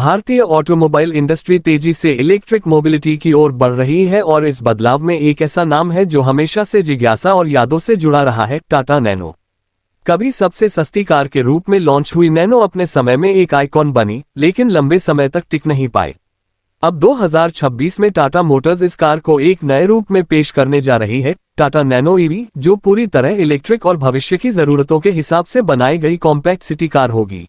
भारतीय automobile industry तेजी से इलेक्ट्रिक मोबिलिटी की ओर बढ़ रही है और इस बदलाव में एक ऐसा नाम है जो हमेशा से जिज्ञासा और यादों से जुड़ा रहा है, टाटा नैनो। कभी सबसे सस्ती कार के रूप में लॉन्च हुई नैनो अपने समय में एक आइकॉन बनी, लेकिन लंबे समय तक टिक नहीं पाई। अब 2026 में टाटा मोटर्स इस कार को एक नए रूप में पेश करने जा रही है, टाटा नैनो ईवी, जो पूरी तरह इलेक्ट्रिक और भविष्य की जरूरतों के हिसाब से बनाई गई कॉम्पैक्ट सिटी कार होगी।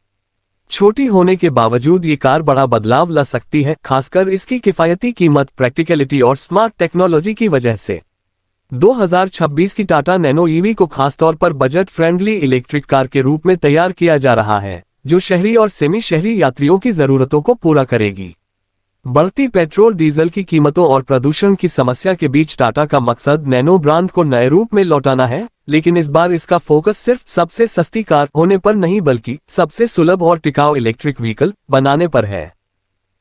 छोटी होने के बावजूद ये कार बड़ा बदलाव ला सकती है, खासकर इसकी किफायती कीमत, प्रैक्टिकलिटी और स्मार्ट टेक्नोलॉजी की वजह से। 2026 की टाटा नैनो ईवी को खासतौर पर बजट फ्रेंडली इलेक्ट्रिक कार के रूप में तैयार किया जा रहा है, जो शहरी और सेमी शहरी यात्रियों की जरूरतों को पूरा करेगी। बढ़ती पेट्रोल डीजल की कीमतों और प्रदूषण की समस्या के बीच टाटा का मकसद नैनो ब्रांड को नए रूप में लौटाना है, लेकिन इस बार इसका फोकस सिर्फ सबसे सस्ती कार होने पर नहीं बल्कि सबसे सुलभ और टिकाऊ इलेक्ट्रिक व्हीकल बनाने पर है।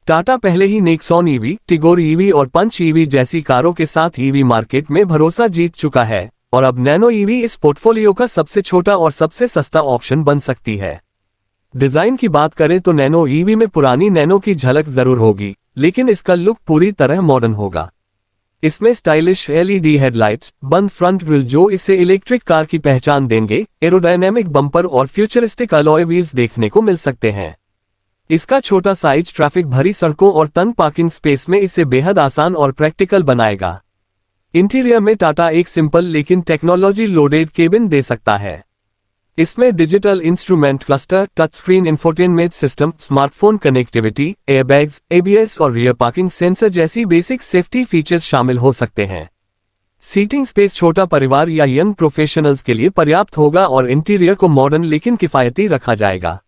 टाटा पहले ही नेक्सॉन ईवी, टिगोर ईवी और पंच ईवी जैसी कारों के साथ ईवी मार्केट में भरोसा जीत चुका है और अब नैनो ईवी इस पोर्टफोलियो का सबसे छोटा और सबसे सस्ता ऑप्शन बन सकती है। डिजाइन की बात करें तो नैनो ईवी में पुरानी नैनो की झलक जरूर होगी, लेकिन इसका लुक पूरी तरह मॉडर्न होगा। इसमें स्टाइलिश एलईडी हेडलाइट्स, बंद फ्रंट ग्रिल जो इसे इलेक्ट्रिक कार की पहचान देंगे, एरोडायनेमिक बम्पर और फ्यूचरिस्टिक अलॉय व्हील्स देखने को मिल सकते हैं। इसका छोटा साइज ट्रैफिक भरी सड़कों और तंग पार्किंग स्पेस में इसे बेहद आसान और प्रैक्टिकल बनाएगा। इंटीरियर में टाटा एक सिंपल लेकिन टेक्नोलॉजी लोडेड केबिन दे सकता है। इसमें digital instrument cluster, touch screen infotainment system, smartphone connectivity, airbags, ABS और रियर पार्किंग सेंसर जैसी बेसिक सेफ्टी फीचर्स शामिल हो सकते हैं। सीटिंग स्पेस छोटा परिवार या यंग प्रोफेशनल्स के लिए पर्याप्त होगा और इंटीरियर को मॉडर्न लेकिन किफायती रखा जाएगा।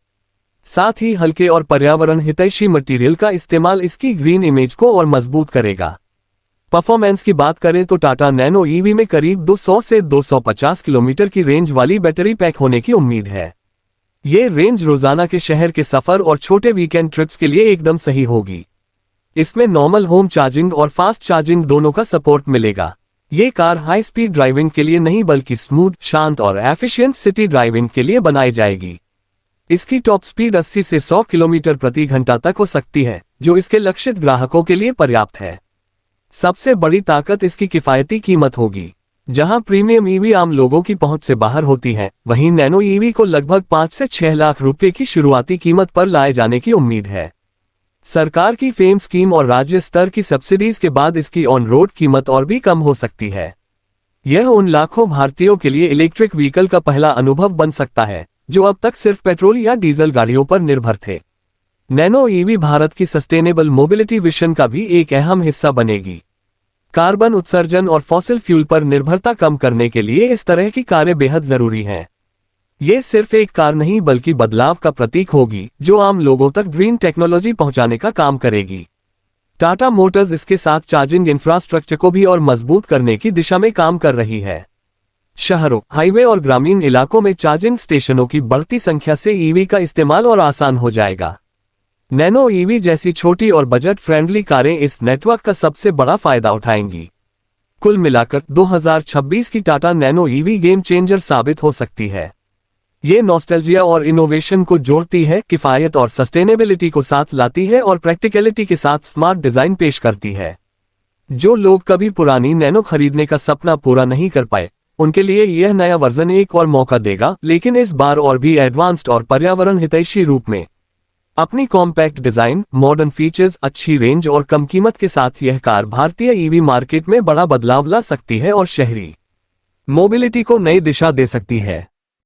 साथ ही हल्के और पर्यावरण हितैषी मटेरियल का इस्तेमाल इसकी ग्रीन इमेज को और मजबूत करेगा। परफॉर्मेंस की बात करें तो टाटा नैनो ईवी में करीब 200 से 250 किलोमीटर की रेंज वाली बैटरी पैक होने की उम्मीद है। ये रेंज रोजाना के शहर के सफर और छोटे वीकेंड ट्रिप्स के लिए एकदम सही होगी। इसमें नॉर्मल होम चार्जिंग और फास्ट चार्जिंग दोनों का सपोर्ट मिलेगा। ये कार हाई स्पीड ड्राइविंग के लिए नहीं बल्कि स्मूथ, शांत और एफिशिएंट सिटी ड्राइविंग के लिए बनाई जाएगी। इसकी टॉप स्पीड 80 से 100 किलोमीटर प्रति घंटा तक हो सकती है, जो इसके लक्षित ग्राहकों के लिए पर्याप्त है। सबसे बड़ी ताकत इसकी किफायती कीमत होगी। जहां प्रीमियम ईवी आम लोगों की पहुंच से बाहर होती है, वहीं नैनो ईवी को लगभग 5 से 6 लाख रुपए की शुरुआती कीमत पर लाए जाने की उम्मीद है। सरकार की फेम स्कीम और राज्य स्तर की सब्सिडीज के बाद इसकी ऑन रोड कीमत और भी कम हो सकती है। यह उन लाखों भारतीयों के लिए इलेक्ट्रिक व्हीकल का पहला अनुभव बन सकता है जो अब तक सिर्फ पेट्रोल या डीजल गाड़ियों पर निर्भर थे। नैनो ईवी भारत की सस्टेनेबल मोबिलिटी विजन का भी एक अहम हिस्सा बनेगी। कार्बन उत्सर्जन और फॉसिल फ्यूल पर निर्भरता कम करने के लिए इस तरह की कारें बेहद जरूरी हैं। ये सिर्फ एक कार नहीं बल्कि बदलाव का प्रतीक होगी जो आम लोगों तक ग्रीन टेक्नोलॉजी पहुंचाने का काम करेगी। टाटा मोटर्स इसके साथ चार्जिंग इंफ्रास्ट्रक्चर को भी और मजबूत करने की दिशा में काम कर रही है। शहरों, हाईवे और ग्रामीण इलाकों में चार्जिंग स्टेशनों की बढ़ती संख्या से ईवी का इस्तेमाल और आसान हो जाएगा। नैनो ईवी जैसी छोटी और बजट फ्रेंडली कारें इस नेटवर्क का सबसे बड़ा फायदा उठाएंगी। कुल मिलाकर 2026 की Tata nano EV game changer साबित हो सकती है। ये नॉस्टैल्जिया और इनोवेशन को जोड़ती है, किफायत और सस्टेनेबिलिटी को साथ लाती है और प्रैक्टिकलिटी के साथ स्मार्ट डिजाइन पेश करती है। जो लोग कभी पुरानी नैनो खरीदने का सपना पूरा नहीं कर पाए, उनके लिए यह नया वर्जन एक और मौका देगा, लेकिन इस बार और भी एडवांस्ड और पर्यावरण हितैषी रूप में। अपनी कॉम्पैक्ट डिजाइन, मॉडर्न फीचर्स, अच्छी रेंज और कम कीमत के साथ यह कार भारतीय ईवी मार्केट में बड़ा बदलाव ला सकती है और शहरी मोबिलिटी को नई दिशा दे सकती है।